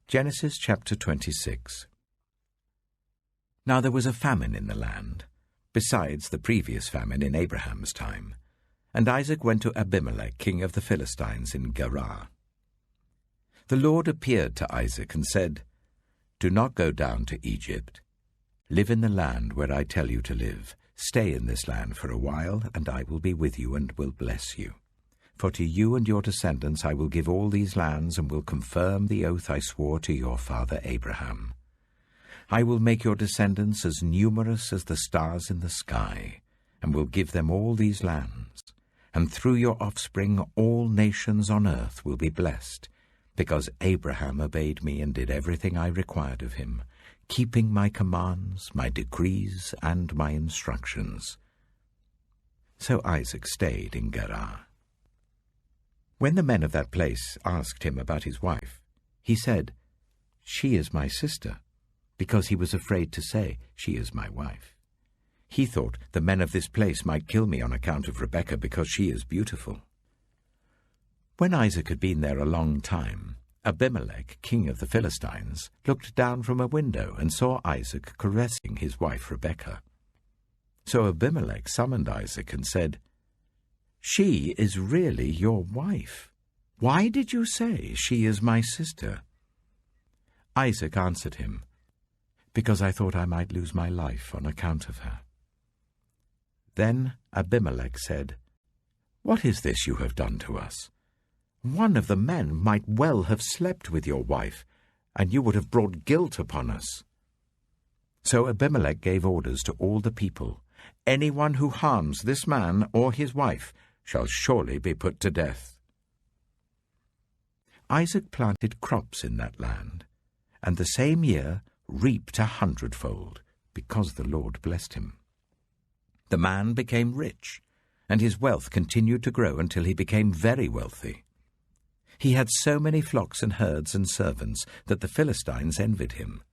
Genesis chapter 26. Now there was a famine in the land, besides the previous famine in Abraham's time, and Isaac went to Abimelech, king of the Philistines, in Gerar. The Lord appeared to Isaac and said, "Do not go down to Egypt. Live in the land where I tell you to live. Stay in this land for a while, and I will be with you and will bless you. For to you and your descendants I will give all these lands and will confirm the oath I swore to your father Abraham. I will make your descendants as numerous as the stars in the sky, and will give them all these lands. And through your offspring all nations on earth will be blessed, because Abraham obeyed me and did everything I required of him, keeping my commands, my decrees, and my instructions." So Isaac stayed in Gerar. When the men of that place asked him about his wife, he said, "She is my sister," because he was afraid to say, "She is my wife." He thought the men of this place might kill me on account of Rebekah, because she is beautiful. When Isaac had been there a long time, Abimelech, king of the Philistines, looked down from a window and saw Isaac caressing his wife Rebekah. So Abimelech summoned Isaac and said, "She is really your wife. Why did you say, 'She is my sister'?" Isaac answered him, "Because I thought I might lose my life on account of her." Then Abimelech said, "What is this you have done to us? One of the men might well have slept with your wife, and you would have brought guilt upon us." So Abimelech gave orders to all the people, "Anyone who harms this man or his wife shall surely be put to death." Isaac planted crops in that land, and the same year reaped 100-fold, because the Lord blessed him. The man became rich, and his wealth continued to grow until he became very wealthy. He had so many flocks and herds and servants that the Philistines envied him.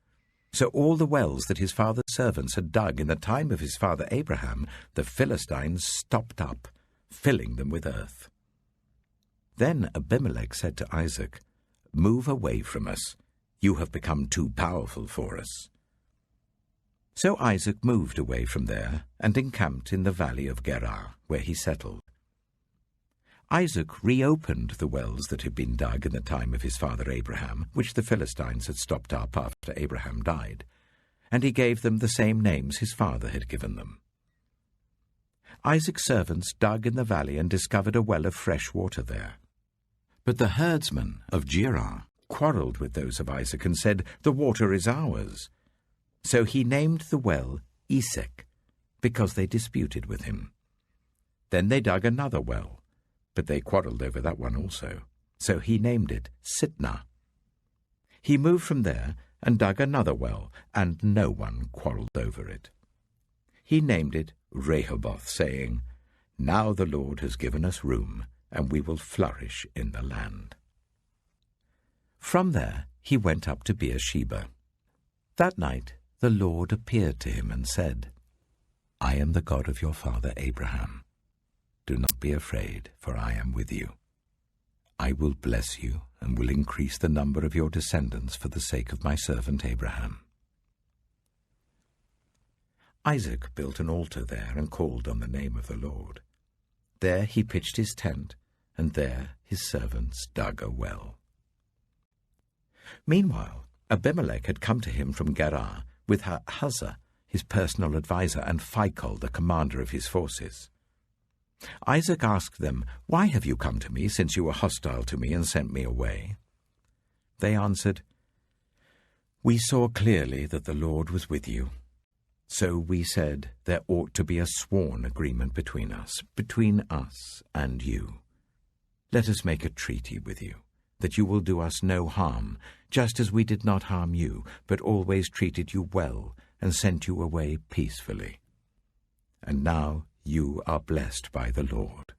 So all the wells that his father's servants had dug in the time of his father Abraham, the Philistines stopped up, filling them with earth. Then Abimelech said to Isaac, "Move away from us. You have become too powerful for us." So Isaac moved away from there and encamped in the valley of Gerar, where he settled. Isaac reopened the wells that had been dug in the time of his father Abraham, which the Philistines had stopped up after Abraham died, and he gave them the same names his father had given them. Isaac's servants dug in the valley and discovered a well of fresh water there. But the herdsmen of Gerar quarreled with those of Isaac and said, "The water is ours." So he named the well Esek, because they disputed with him. Then they dug another well, but they quarreled over that one also. So he named it Sitnah. He moved from there and dug another well, and no one quarreled over it. He named it Rehoboth, saying, "Now the Lord has given us room, and we will flourish in the land." From there he went up to Beersheba. That night the Lord appeared to him and said, "I am the God of your father Abraham. Do not be afraid, for I am with you. I will bless you and will increase the number of your descendants for the sake of my servant Abraham." Isaac built an altar there and called on the name of the Lord. There he pitched his tent, and there his servants dug a well. Meanwhile, Abimelech had come to him from Gerar with Huzzah, his personal adviser, and Phicol, the commander of his forces. Isaac asked them, "Why have you come to me, since you were hostile to me and sent me away?" They answered, "We saw clearly that the Lord was with you. So we said there ought to be a sworn agreement between us and you. Let us make a treaty with you, that you will do us no harm, just as we did not harm you, but always treated you well and sent you away peacefully. And now you are blessed by the Lord."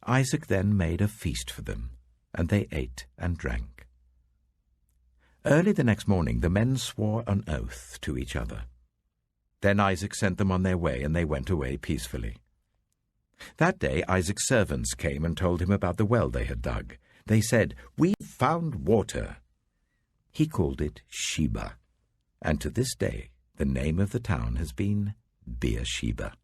Isaac then made a feast for them, and they ate and drank. Early the next morning the men swore an oath to each other. Then Isaac sent them on their way, and they went away peacefully. That day Isaac's servants came and told him about the well they had dug. They said, "We found water." He called it Sheba, and to this day the name of the town has been Beersheba.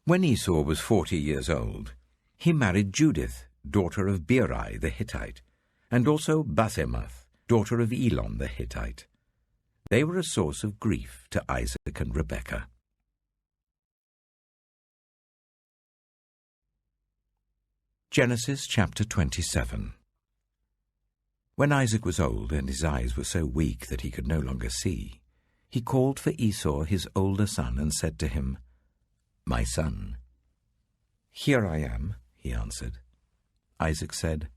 When Esau was 40 years old, he married Judith, daughter of Beeri the Hittite, and also Basemath, daughter of Elon the Hittite. They were a source of grief to Isaac and Rebekah. Genesis chapter 27. When Isaac was old and his eyes were so weak that he could no longer see, he called for Esau his older son and said to him, "My son." "Here I am," he answered. Isaac said,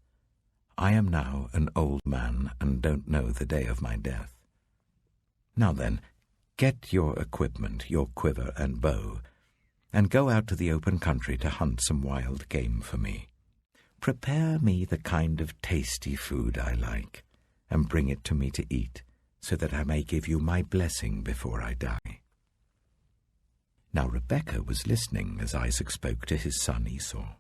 "I am now an old man and don't know the day of my death. Now then, get your equipment, your quiver and bow, and go out to the open country to hunt some wild game for me. Prepare me the kind of tasty food I like, and bring it to me to eat, so that I may give you my blessing before I die." Now Rebekah was listening as Isaac spoke to his son Esau.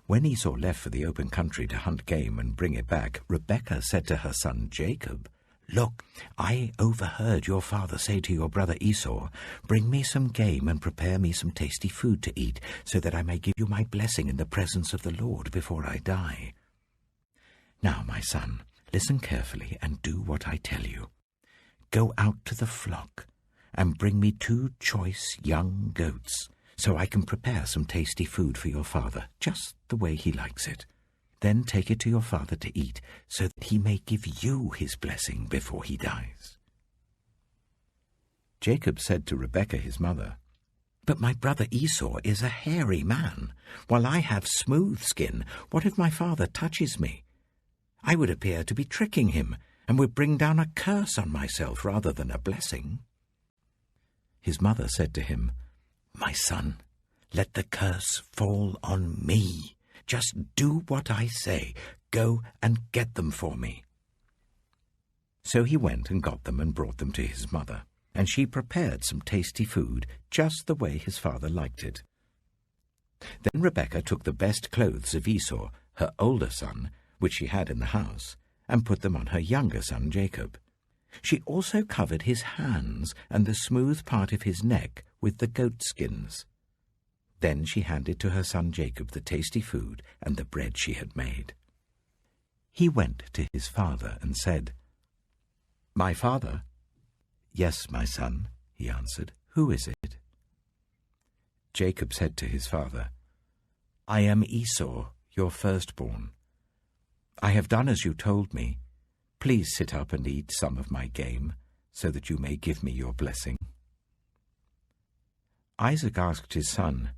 When Esau left for the open country to hunt game and bring it back, Rebekah said to her son Jacob, "Look, I overheard your father say to your brother Esau, 'Bring me some game and prepare me some tasty food to eat, so that I may give you my blessing in the presence of the Lord before I die.' Now, my son, listen carefully and do what I tell you. Go out to the flock and bring me 2 choice young goats, so I can prepare some tasty food for your father, just the way he likes it. Then take it to your father to eat, so that he may give you his blessing before he dies." Jacob said to Rebekah his mother, "But my brother Esau is a hairy man, while I have smooth skin. What if my father touches me? I would appear to be tricking him, and would bring down a curse on myself rather than a blessing." His mother said to him, "My son, let the curse fall on me. Just do what I say. Go and get them for me." So he went and got them and brought them to his mother, and she prepared some tasty food just the way his father liked it. Then Rebekah took the best clothes of Esau, her older son, which she had in the house, and put them on her younger son Jacob. She also covered his hands and the smooth part of his neck with the goat skins. Then she handed to her son Jacob the tasty food and the bread she had made. He went to his father and said, "My father?" "Yes, my son," he answered. "Who is it?" Jacob said to his father, "I am Esau, your firstborn. I have done as you told me. Please sit up and eat some of my game, so that you may give me your blessing." Isaac asked his son,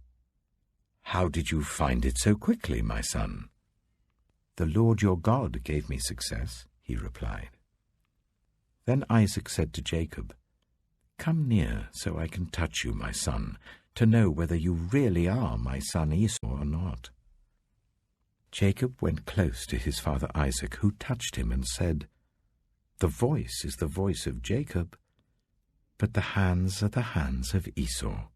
"How did you find it so quickly, my son?" "The Lord your God gave me success," he replied. Then Isaac said to Jacob, "Come near so I can touch you, my son, to know whether you really are my son Esau or not." Jacob went close to his father Isaac, who touched him and said, "The voice is the voice of Jacob, but the hands are the hands of Esau."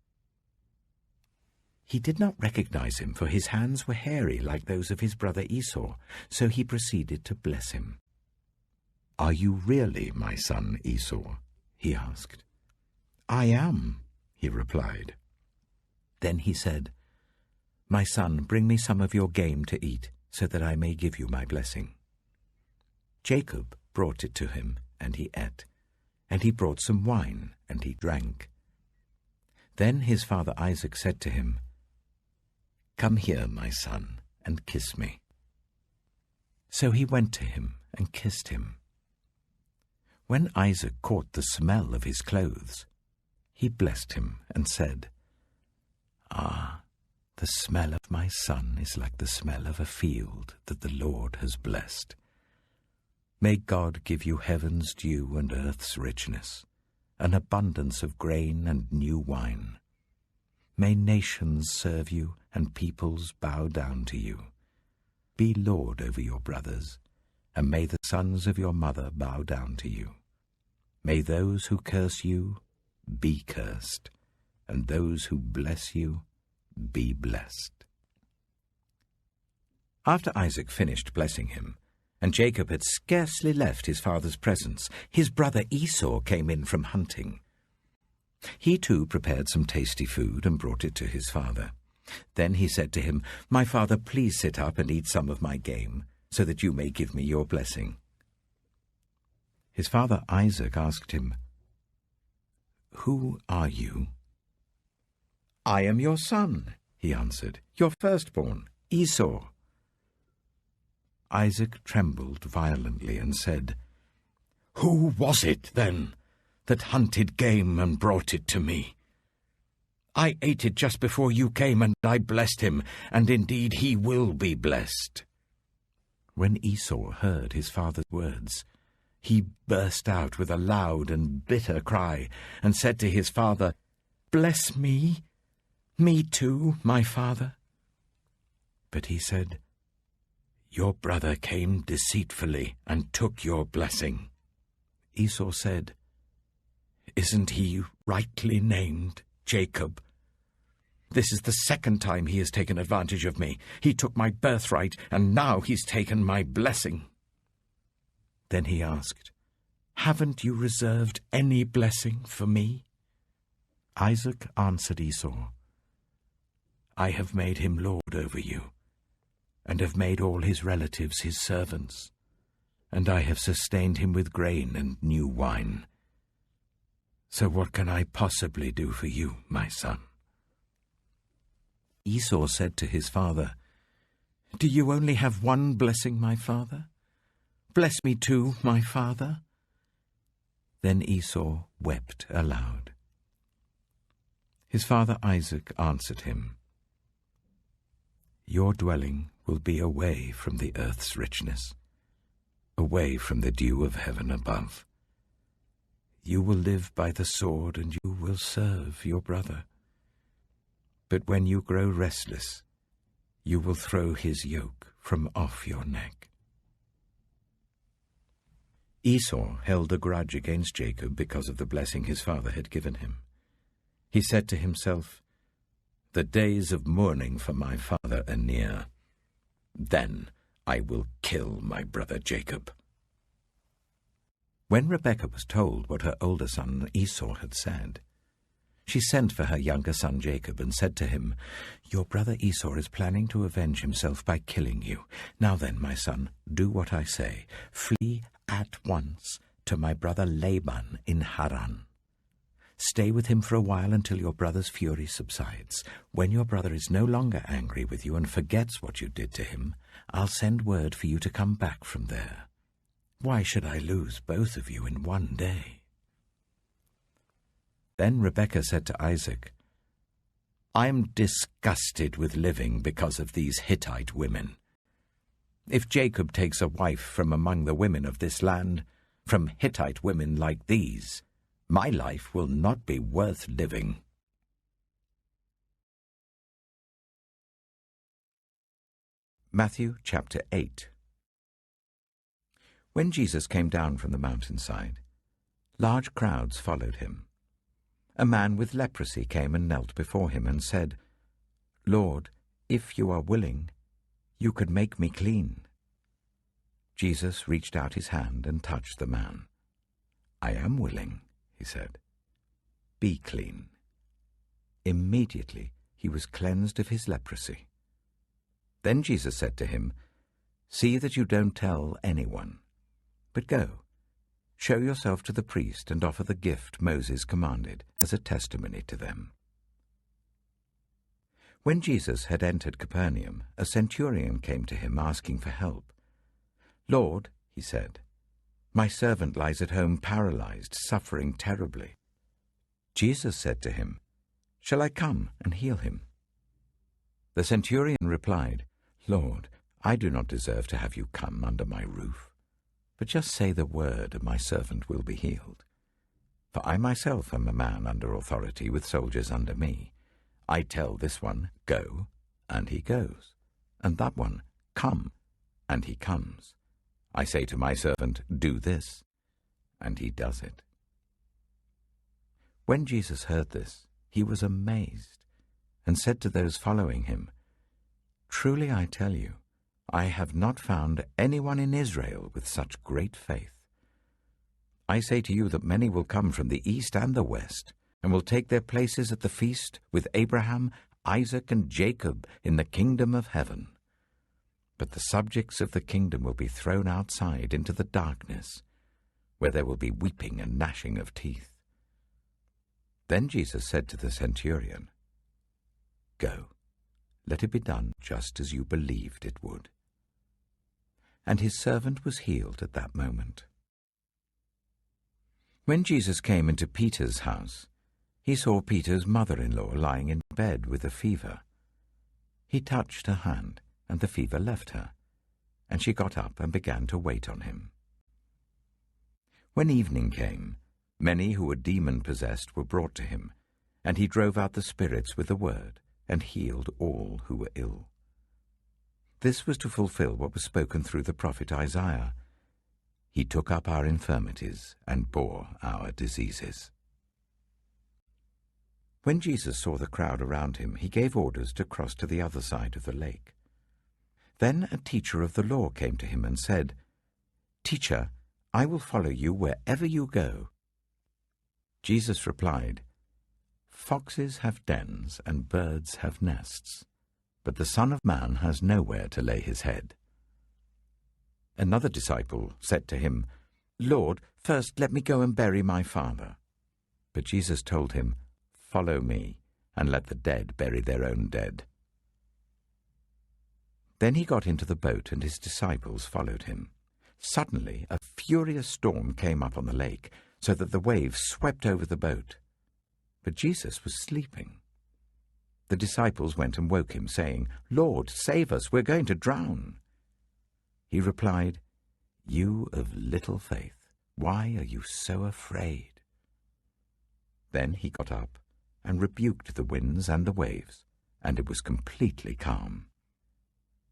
He did not recognize him, for his hands were hairy like those of his brother Esau, so he proceeded to bless him. "Are you really my son Esau?" he asked. "I am," he replied. Then he said, "My son, bring me some of your game to eat, so that I may give you my blessing." Jacob brought it to him, and he ate, and he brought some wine, and he drank. Then his father Isaac said to him, "Come here, my son, and kiss me." So he went to him and kissed him. When Isaac caught the smell of his clothes, he blessed him and said, "Ah, the smell of my son is like the smell of a field that the Lord has blessed. May God give you heaven's dew and earth's richness, an abundance of grain and new wine. May nations serve you and peoples bow down to you. Be Lord over your brothers, and may the sons of your mother bow down to you. May those who curse you be cursed, and those who bless you be blessed." After Isaac finished blessing him, and Jacob had scarcely left his father's presence. His brother Esau came in from hunting. He too prepared some tasty food and brought it to his father. Then he said to him, "My father, please sit up and eat some of my game, so that you may give me your blessing." His father Isaac asked him, "Who are you?" "I am your son," he answered, "your firstborn, Esau." Isaac trembled violently and said, "Who was it, then, that hunted game and brought it to me? I ate it just before you came, and I blessed him, and indeed he will be blessed." When Esau heard his father's words, he burst out with a loud and bitter cry, and said to his father, "Bless me, me too, my father." But he said, "Your brother came deceitfully and took your blessing." Esau said, "Isn't he rightly named Jacob? This is the second time he has taken advantage of me. He took my birthright, and now he's taken my blessing." Then he asked, "Haven't you reserved any blessing for me?" Isaac answered Esau, "I have made him lord over you, and have made all his relatives his servants, and I have sustained him with grain and new wine. So what can I possibly do for you, my son?" Esau said to his father, "Do you only have one blessing, my father? Bless me too, my father." Then Esau wept aloud. His father Isaac answered him, "Your dwelling will be away from the earth's richness, away from the dew of heaven above. You will live by the sword, and you will serve your brother. But when you grow restless, you will throw his yoke from off your neck." Esau held a grudge against Jacob because of the blessing his father had given him. He said to himself, "The days of mourning for my father are near. Then I will kill my brother Jacob." When Rebekah was told what her older son Esau had said, she sent for her younger son Jacob and said to him, "Your brother Esau is planning to avenge himself by killing you. Now then, my son, do what I say. Flee at once to my brother Laban in Haran. Stay with him for a while until your brother's fury subsides. When your brother is no longer angry with you and forgets what you did to him, I'll send word for you to come back from there. Why should I lose both of you in one day?" Then Rebekah said to Isaac, "I'm disgusted with living because of these Hittite women. If Jacob takes a wife from among the women of this land, from Hittite women like these, my life will not be worth living." Matthew chapter 8. When Jesus came down from the mountainside, large crowds followed him. A man with leprosy came and knelt before him and said, "Lord, if you are willing, you could make me clean." Jesus reached out his hand and touched the man. "I am willing," he said. "Be clean." Immediately he was cleansed of his leprosy. Then Jesus said to him, "See that you don't tell anyone, but go, show yourself to the priest and offer the gift Moses commanded as a testimony to them." When Jesus had entered Capernaum, a centurion came to him asking for help. "Lord," he said, "my servant lies at home paralyzed, suffering terribly." Jesus said to him, "Shall I come and heal him?" The centurion replied, "Lord, I do not deserve to have you come under my roof, but just say the word and my servant will be healed. For I myself am a man under authority with soldiers under me. I tell this one, 'Go,' and he goes, and that one, 'Come,' and he comes. I say to my servant, 'Do this,' and he does it." When Jesus heard this, he was amazed, and said to those following him, "Truly I tell you, I have not found anyone in Israel with such great faith. I say to you that many will come from the east and the west, and will take their places at the feast with Abraham, Isaac, and Jacob in the kingdom of heaven. But the subjects of the kingdom will be thrown outside into the darkness, where there will be weeping and gnashing of teeth. Then Jesus said to the centurion, "Go, let it be done just as you believed it would." And his servant was healed at that moment. When Jesus came into Peter's house, he saw Peter's mother-in-law lying in bed with a fever. He touched her hand, and the fever left her, and she got up and began to wait on him. When evening came, many who were demon-possessed were brought to him, and he drove out the spirits with a word, and healed all who were ill. This was to fulfill what was spoken through the prophet Isaiah. He took up our infirmities and bore our diseases. When Jesus saw the crowd around him, he gave orders to cross to the other side of the lake. Then a teacher of the law came to him and said, "Teacher, I will follow you wherever you go." Jesus replied, "Foxes have dens and birds have nests, but the Son of Man has nowhere to lay his head." Another disciple said to him, "Lord, first let me go and bury my father." But Jesus told him, "Follow me, and let the dead bury their own dead." Then he got into the boat, and his disciples followed him. Suddenly a furious storm came up on the lake, so that the waves swept over the boat. But Jesus was sleeping. The disciples went and woke him, saying, "Lord, save us, we're going to drown." He replied, "You of little faith, why are you so afraid?" Then he got up and rebuked the winds and the waves, and it was completely calm.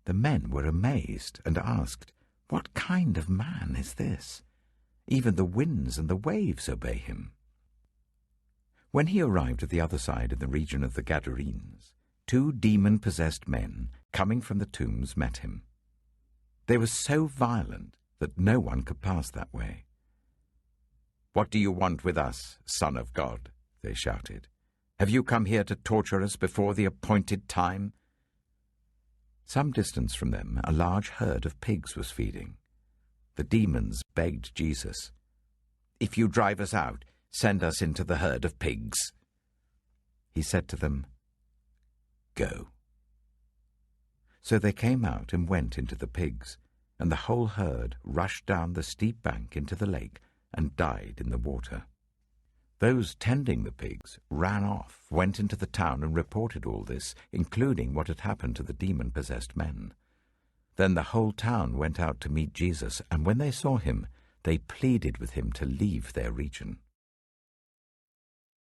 The men were amazed and asked, "What kind of man is this? Even the winds and the waves obey him." When he arrived at the other side in the region of the Gadarenes, 2 demon-possessed men, coming from the tombs, met him. They were so violent that no one could pass that way. "What do you want with us, Son of God?" they shouted. "Have you come here to torture us before the appointed time?" Some distance from them, a large herd of pigs was feeding. The demons begged Jesus, "If you drive us out, send us into the herd of pigs." He said to them, "Go." So they came out and went into the pigs, and the whole herd rushed down the steep bank into the lake and died in the water. Those tending the pigs ran off, went into the town and reported all this, including what had happened to the demon-possessed men. Then the whole town went out to meet Jesus, and when they saw him, they pleaded with him to leave their region.